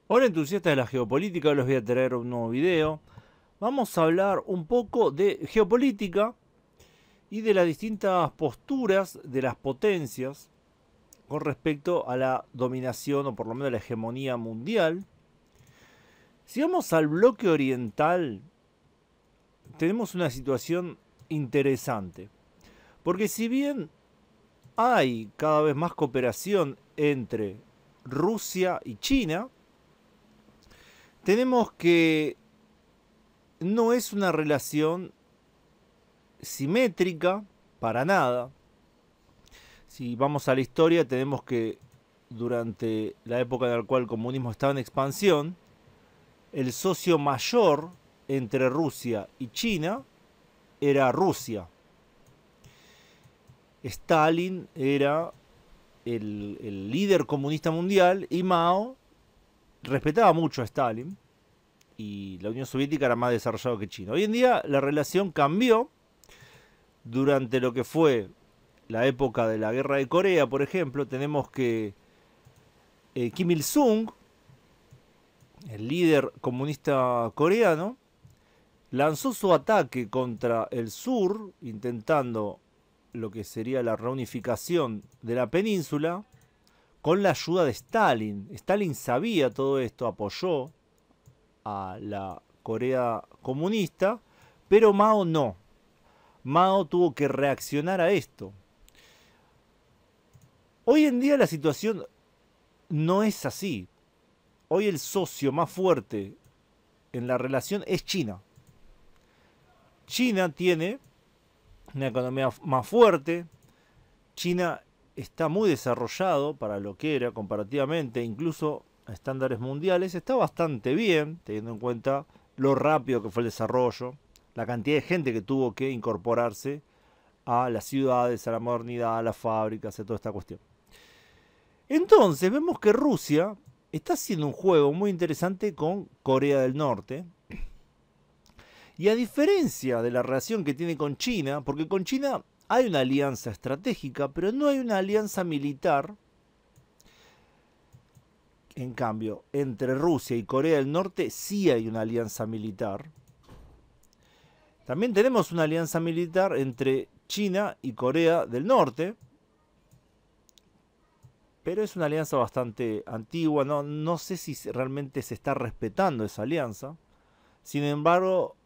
Hola entusiastas de la geopolítica, hoy les voy a traer un nuevo video. Vamos a hablar un poco de geopolítica y de las distintas posturas de las potencias con respecto a la dominación o por lo menos la hegemonía mundial. Si vamos al bloque oriental, tenemos una situación interesante. Porque si bien hay cada vez más cooperación entre Rusia y China, tenemos que no es una relación simétrica para nada. Si vamos a la historia, tenemos que durante la época en la cual el comunismo estaba en expansión, el socio mayor entre Rusia y China era Rusia. Stalin era el líder comunista mundial y Mao respetaba mucho a Stalin y la Unión Soviética era más desarrollada que China. Hoy en día la relación cambió durante lo que fue la época de la guerra de Corea, por ejemplo. Tenemos que Kim Il-sung, el líder comunista coreano, lanzó su ataque contra el sur, intentando lo que sería la reunificación de la península, con la ayuda de Stalin. Stalin sabía todo esto, apoyó a la Corea comunista, pero Mao no. Mao tuvo que reaccionar a esto. Hoy en día la situación no es así. Hoy el socio más fuerte en la relación es China. China tiene una economía más fuerte. China está muy desarrollado para lo que era comparativamente, incluso a estándares mundiales. Está bastante bien, teniendo en cuenta lo rápido que fue el desarrollo, la cantidad de gente que tuvo que incorporarse a las ciudades, a la modernidad, a las fábricas, a toda esta cuestión. Entonces vemos que Rusia está haciendo un juego muy interesante con Corea del Norte. Y a diferencia de la relación que tiene con China, porque con China hay una alianza estratégica, pero no hay una alianza militar. En cambio, entre Rusia y Corea del Norte sí hay una alianza militar. También tenemos una alianza militar entre China y Corea del Norte, pero es una alianza bastante antigua. No sé si realmente se está respetando esa alianza. Sin embargo,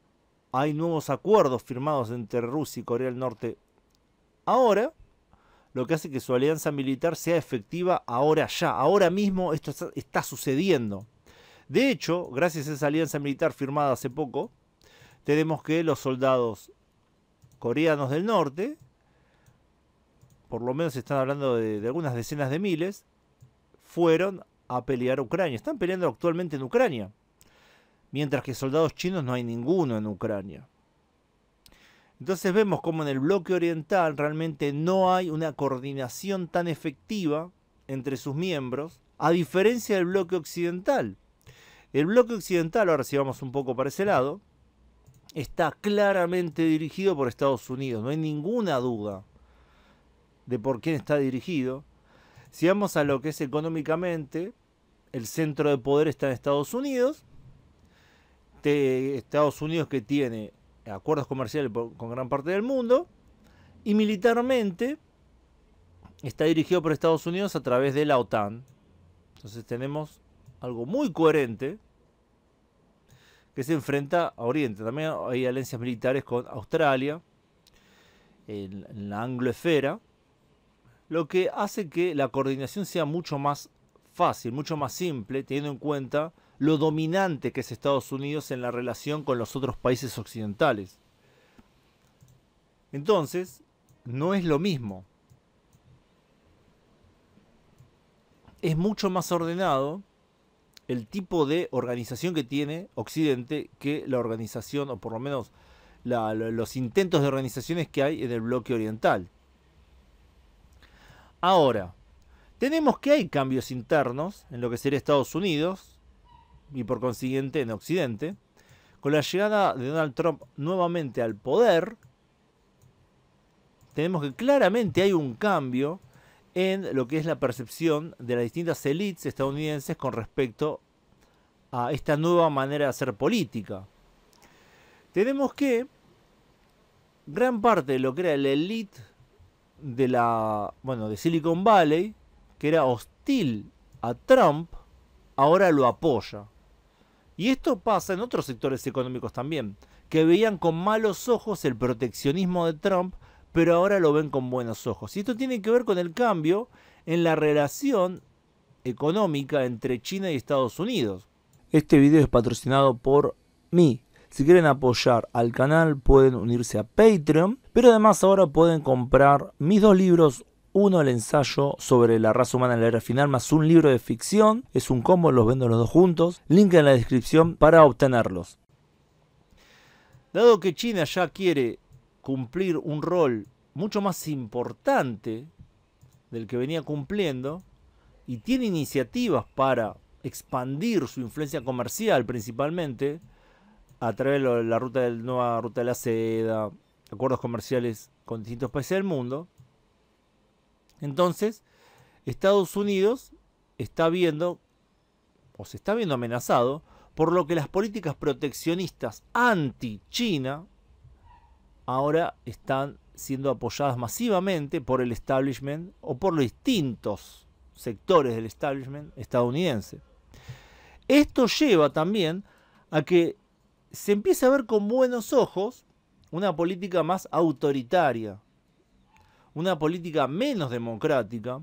hay nuevos acuerdos firmados entre Rusia y Corea del Norte ahora, lo que hace que su alianza militar sea efectiva ahora ya. Ahora mismo esto está sucediendo. De hecho, gracias a esa alianza militar firmada hace poco, tenemos que los soldados coreanos del norte, por lo menos están hablando de algunas decenas de miles, fueron a pelear a Ucrania. Están peleando actualmente en Ucrania. Mientras que soldados chinos no hay ninguno en Ucrania. Entonces vemos como en el bloque oriental realmente no hay una coordinación tan efectiva entre sus miembros, a diferencia del bloque occidental. El bloque occidental, ahora si vamos un poco para ese lado, está claramente dirigido por Estados Unidos. No hay ninguna duda de por quién está dirigido. Si vamos a lo que es económicamente, el centro de poder está en Estados Unidos. Estados Unidos que tiene acuerdos comerciales con gran parte del mundo, y militarmente está dirigido por Estados Unidos a través de la OTAN. Entonces tenemos algo muy coherente que se enfrenta a Oriente. También hay alianzas militares con Australia en la angloesfera, lo que hace que la coordinación sea mucho más fácil, mucho más simple, teniendo en cuenta lo dominante que es Estados Unidos en la relación con los otros países occidentales. Entonces, no es lo mismo. Es mucho más ordenado el tipo de organización que tiene Occidente que la organización, o por lo menos los intentos de organizaciones que hay en el bloque oriental. Ahora, tenemos que hay cambios internos en lo que sería Estados Unidos y por consiguiente en Occidente. Con la llegada de Donald Trump nuevamente al poder, tenemos que claramente hay un cambio en lo que es la percepción de las distintas élites estadounidenses con respecto a esta nueva manera de hacer política. Tenemos que gran parte de lo que era la elite de Silicon Valley, que era hostil a Trump, ahora lo apoya. Y esto pasa en otros sectores económicos también, que veían con malos ojos el proteccionismo de Trump, pero ahora lo ven con buenos ojos. Y esto tiene que ver con el cambio en la relación económica entre China y Estados Unidos. Este video es patrocinado por mí. Si quieren apoyar al canal pueden unirse a Patreon, pero además ahora pueden comprar mis 2 libros. Uno, el ensayo sobre la raza humana en la era final, más un libro de ficción. Es un combo, los vendo los 2 juntos. Link en la descripción para obtenerlos. Dado que China ya quiere cumplir un rol mucho más importante del que venía cumpliendo, y tiene iniciativas para expandir su influencia comercial principalmente, a través de la nueva ruta de la seda, acuerdos comerciales con distintos países del mundo. Entonces, Estados Unidos está viendo, o se está viendo amenazado, por lo que las políticas proteccionistas anti-China ahora están siendo apoyadas masivamente por el establishment o por los distintos sectores del establishment estadounidense. Esto lleva también a que se empiece a ver con buenos ojos una política más autoritaria, una política menos democrática,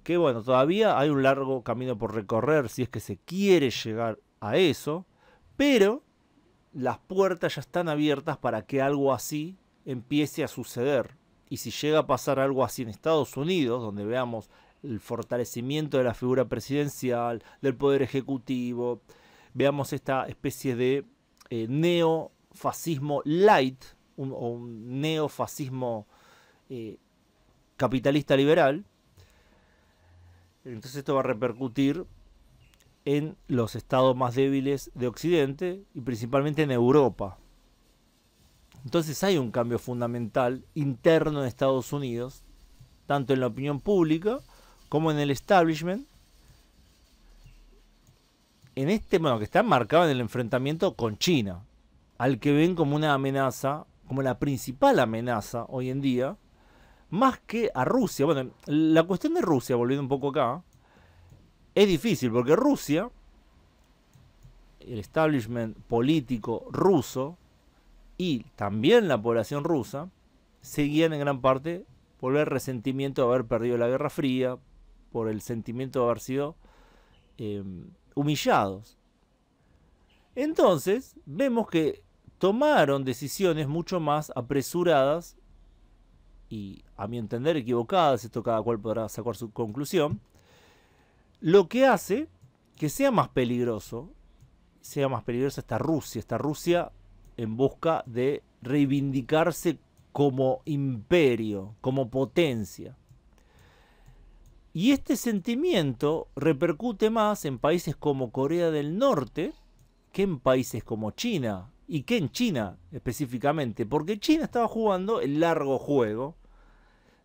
que bueno, todavía hay un largo camino por recorrer si es que se quiere llegar a eso, pero las puertas ya están abiertas para que algo así empiece a suceder. Y si llega a pasar algo así en Estados Unidos, donde veamos el fortalecimiento de la figura presidencial, del poder ejecutivo, veamos esta especie de neofascismo light, o un neofascismo capitalista liberal, entonces esto va a repercutir en los estados más débiles de Occidente y principalmente en Europa. Entonces hay un cambio fundamental interno en Estados Unidos, tanto en la opinión pública como en el establishment, en este, que está marcado en el enfrentamiento con China, al que ven como una amenaza, como la principal amenaza hoy en día, más que a Rusia. Bueno, la cuestión de Rusia, volviendo un poco acá, es difícil porque Rusia, el establishment político ruso y también la población rusa, seguían en gran parte por el resentimiento de haber perdido la Guerra Fría, por el sentimiento de haber sido humillados. Entonces, vemos que tomaron decisiones mucho más apresuradas y, a mi entender, equivocadas, esto cada cual podrá sacar su conclusión, lo que hace que sea más peligrosa esta Rusia en busca de reivindicarse como imperio, como potencia. Y este sentimiento repercute más en países como Corea del Norte que en países como China, y que en China específicamente, porque China estaba jugando el largo juego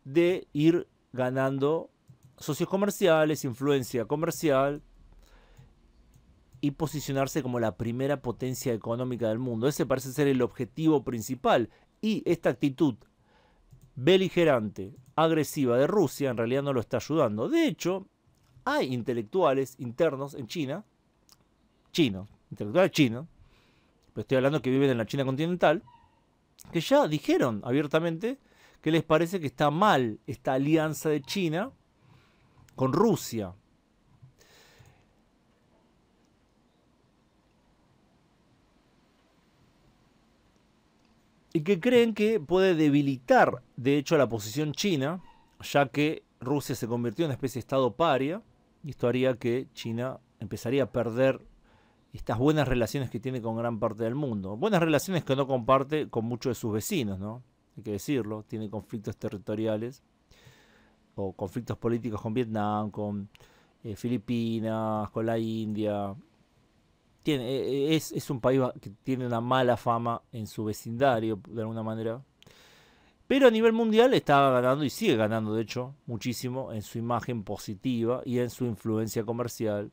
de ir ganando socios comerciales, influencia comercial y posicionarse como la primera potencia económica del mundo. Ese parece ser el objetivo principal, y esta actitud beligerante, agresiva de Rusia en realidad no lo está ayudando. De hecho, hay intelectuales internos en China, intelectuales chinos, pero estoy hablando que viven en la China continental, que ya dijeron abiertamente que les parece que está mal esta alianza de China con Rusia. Y que creen que puede debilitar, de hecho, la posición china, ya que Rusia se convirtió en una especie de estado paria, y esto haría que China empezaría a perder estas buenas relaciones que tiene con gran parte del mundo. Buenas relaciones que no comparte con muchos de sus vecinos, ¿no? Hay que decirlo, tiene conflictos territoriales o conflictos políticos con Vietnam, con Filipinas, con la India. Es un país que tiene una mala fama en su vecindario, de alguna manera. Pero a nivel mundial está ganando y sigue ganando, de hecho, muchísimo en su imagen positiva y en su influencia comercial.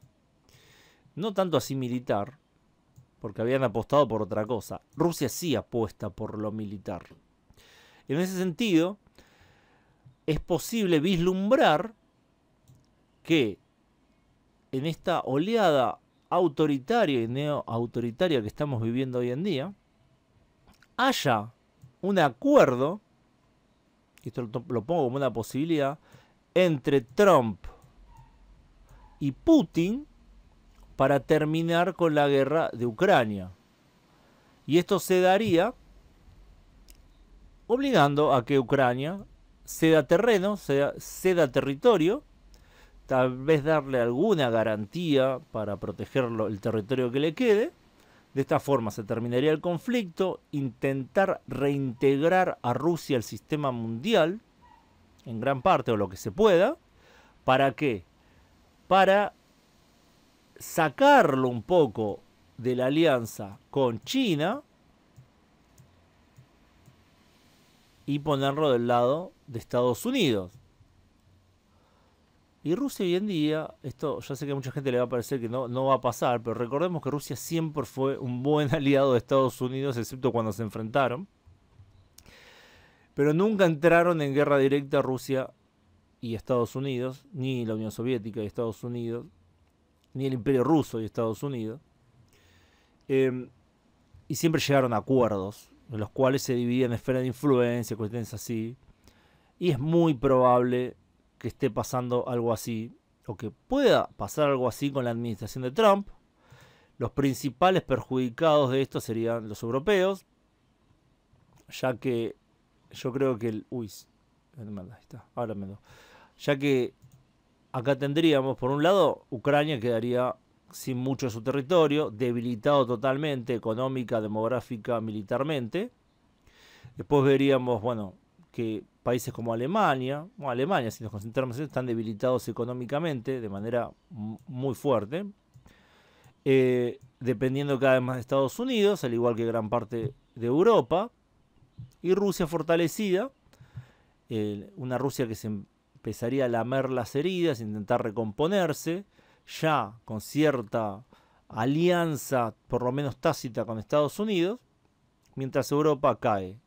no tanto así militar, porque habían apostado por otra cosa. Rusia sí apuesta por lo militar. En ese sentido, es posible vislumbrar que en esta oleada autoritaria y neo-autoritaria que estamos viviendo hoy en día, haya un acuerdo, y esto lo pongo como una posibilidad, entre Trump y Putin para terminar con la guerra de Ucrania. Y esto se daría obligando a que Ucrania ceda terreno, ceda territorio, tal vez darle alguna garantía para proteger el territorio que le quede. De esta forma se terminaría el conflicto, intentar reintegrar a Rusia al sistema mundial, en gran parte, o lo que se pueda. ¿Para qué? Para sacarlo un poco de la alianza con China y ponerlo del lado de Estados Unidos. Y Rusia hoy en día, esto ya sé que a mucha gente le va a parecer que no va a pasar, pero recordemos que Rusia siempre fue un buen aliado de Estados Unidos, excepto cuando se enfrentaron. Pero nunca entraron en guerra directa Rusia y Estados Unidos, ni la Unión Soviética y Estados Unidos, ni el Imperio Ruso y Estados Unidos. Y siempre llegaron a acuerdos, en los cuales se dividían esferas de influencia, cuestiones así. Y es muy probable que esté pasando algo así, o que pueda pasar algo así con la administración de Trump. Los principales perjudicados de esto serían los europeos, ya que yo creo que ya que acá tendríamos, por un lado, Ucrania quedaría sin mucho de su territorio, debilitado totalmente, económica, demográfica, militarmente. Después veríamos, bueno, que países como Alemania, si nos concentramos en eso, están debilitados económicamente de manera muy fuerte, dependiendo cada vez más de Estados Unidos, al igual que gran parte de Europa, y Rusia fortalecida, una Rusia que se empezaría a lamer las heridas, intentar recomponerse, ya con cierta alianza, por lo menos tácita, con Estados Unidos, mientras Europa cae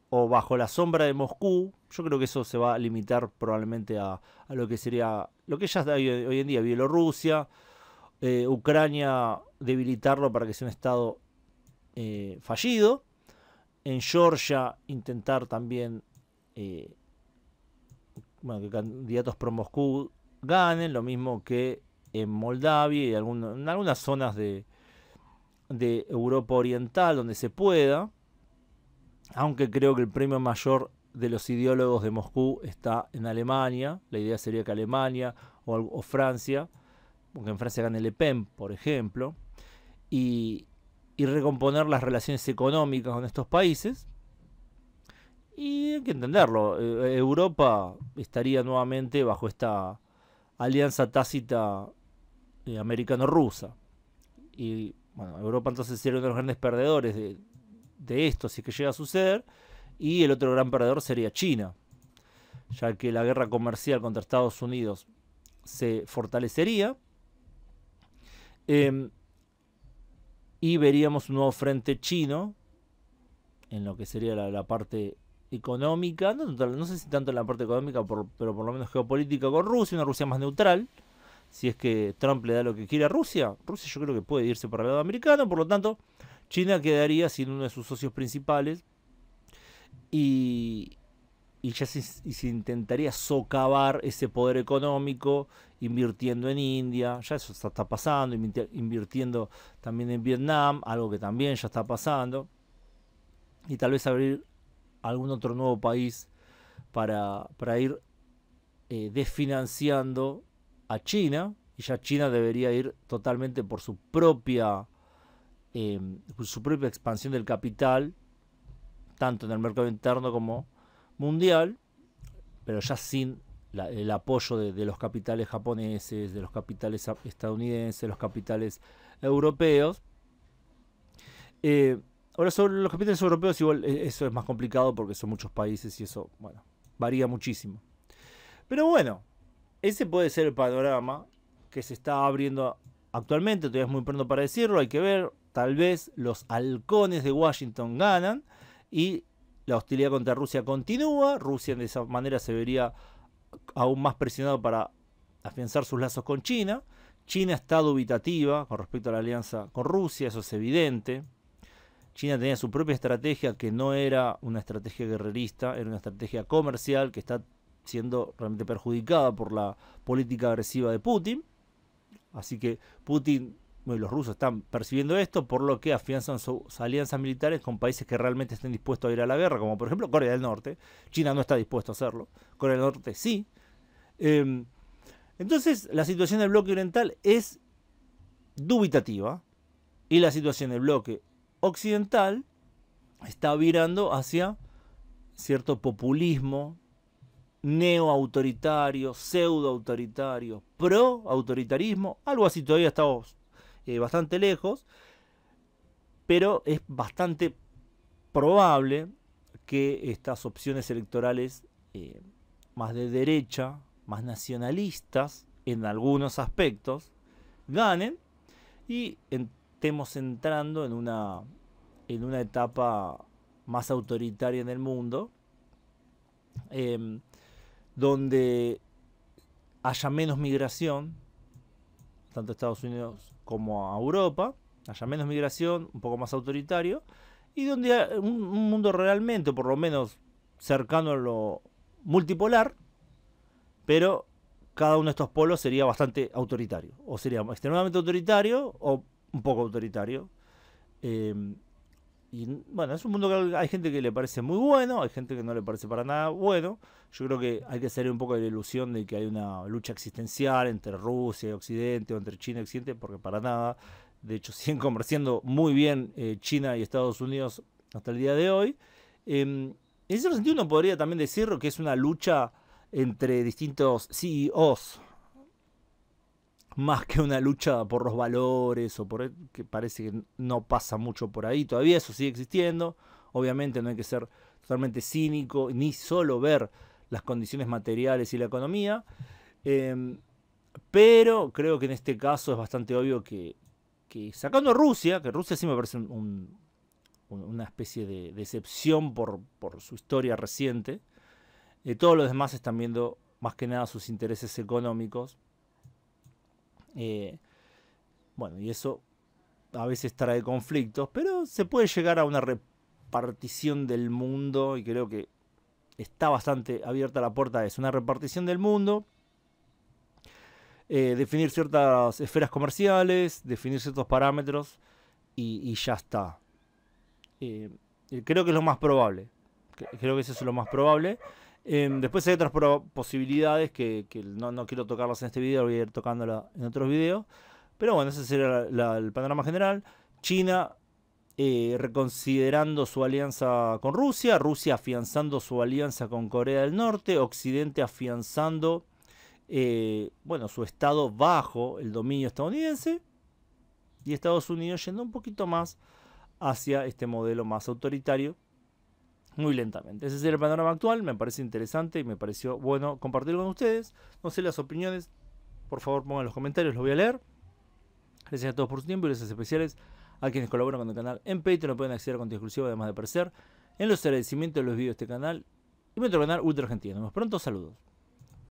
o bajo la sombra de Moscú. Yo creo que eso se va a limitar probablemente a lo que sería, lo que ya está hoy en día, Bielorrusia, Ucrania, debilitarlo para que sea un estado fallido. En Georgia intentar también que candidatos pro Moscú ganen, lo mismo que en Moldavia y en algunas zonas de Europa Oriental donde se pueda. Aunque creo que el premio mayor de los ideólogos de Moscú está en Alemania. La idea sería que Alemania o Francia, porque en Francia gane Le Pen, por ejemplo, y recomponer las relaciones económicas con estos países. Y hay que entenderlo, Europa estaría nuevamente bajo esta alianza tácita americano-rusa. Y bueno, Europa entonces sería uno de los grandes perdedores de esto, si es que llega a suceder. Y el otro gran perdedor sería China, ya que la guerra comercial contra Estados Unidos se fortalecería. Y veríamos un nuevo frente chino en lo que sería la parte económica, no sé si tanto en la parte económica, pero por lo menos geopolítica con Rusia, una Rusia más neutral. Si es que Trump le da lo que quiere a Rusia, Rusia yo creo que puede irse para el lado americano, por lo tanto China quedaría sin uno de sus socios principales y ya se intentaría socavar ese poder económico invirtiendo en India. Ya eso está pasando, invirtiendo también en Vietnam, algo que también ya está pasando, y tal vez abrir algún otro nuevo país para ir desfinanciando a China, y ya China debería ir totalmente por su propia expansión del capital, tanto en el mercado interno como mundial, pero ya sin el apoyo de los capitales japoneses, de los capitales estadounidenses, de los capitales europeos. Ahora, sobre los capitales europeos, igual eso es más complicado porque son muchos países y eso, bueno, varía muchísimo. Pero bueno, ese puede ser el panorama que se está abriendo actualmente, todavía es muy pronto para decirlo, hay que ver, tal vez los halcones de Washington ganan y la hostilidad contra Rusia continúa. Rusia de esa manera se vería aún más presionado para afianzar sus lazos con China. China está dubitativa con respecto a la alianza con Rusia, eso es evidente. China tenía su propia estrategia que no era una estrategia guerrerista, era una estrategia comercial que está siendo realmente perjudicada por la política agresiva de Putin. Así que Putin, bueno, los rusos están percibiendo esto, por lo que afianzan sus alianzas militares con países que realmente estén dispuestos a ir a la guerra, como por ejemplo Corea del Norte. China no está dispuesto a hacerlo, Corea del Norte sí. Entonces la situación del bloque oriental es dubitativa y la situación del bloque occidental está virando hacia cierto populismo neo-autoritario, pseudo-autoritario, pro-autoritarismo, algo así. Todavía estamos bastante lejos, pero es bastante probable que estas opciones electorales más de derecha, más nacionalistas en algunos aspectos, ganen y estemos entrando en una etapa más autoritaria en el mundo, donde haya menos migración, tanto a Estados Unidos como a Europa, haya menos migración, un poco más autoritario, y donde un mundo realmente, por lo menos cercano a lo multipolar, pero cada uno de estos polos sería bastante autoritario, o sería extremadamente autoritario o un poco autoritario. Y bueno, es un mundo que hay gente que le parece muy bueno, hay gente que no le parece para nada bueno. Yo creo que hay que salir un poco de la ilusión de que hay una lucha existencial entre Rusia y Occidente o entre China y Occidente, porque para nada. De hecho, siguen comerciando muy bien China y Estados Unidos hasta el día de hoy. En ese sentido, uno podría también decir que es una lucha entre distintos CEOs, más que una lucha por los valores o por que parece que no pasa mucho por ahí. Todavía eso sigue existiendo. Obviamente no hay que ser totalmente cínico ni solo ver las condiciones materiales y la economía. Pero creo que en este caso es bastante obvio que sacando a Rusia, que Rusia sí me parece una especie de decepción por su historia reciente, todos los demás están viendo más que nada sus intereses económicos. Bueno, y eso a veces trae conflictos, pero se puede llegar a una repartición del mundo, y creo que está bastante abierta la puerta a eso, una repartición del mundo, definir ciertas esferas comerciales, definir ciertos parámetros, y ya está. Creo que es lo más probable, creo que eso es lo más probable. Después hay otras posibilidades que no quiero tocarlas en este video, voy a ir tocándolas en otros videos. Pero bueno, ese sería el panorama general. China reconsiderando su alianza con Rusia, Rusia afianzando su alianza con Corea del Norte, Occidente afianzando bueno, su estado bajo el dominio estadounidense, y Estados Unidos yendo un poquito más hacia este modelo más autoritario, muy lentamente. Ese es el panorama actual, me parece interesante y me pareció bueno compartirlo con ustedes. No sé las opiniones, por favor pongan en los comentarios, los voy a leer. Gracias a todos por su tiempo y gracias especiales a quienes colaboran con el canal en Patreon. Pueden acceder a contenido exclusivo además de aparecer en los agradecimientos de los vídeos de este canal y mi otro canal Ultra Argentina. Nos vemos pronto, saludos.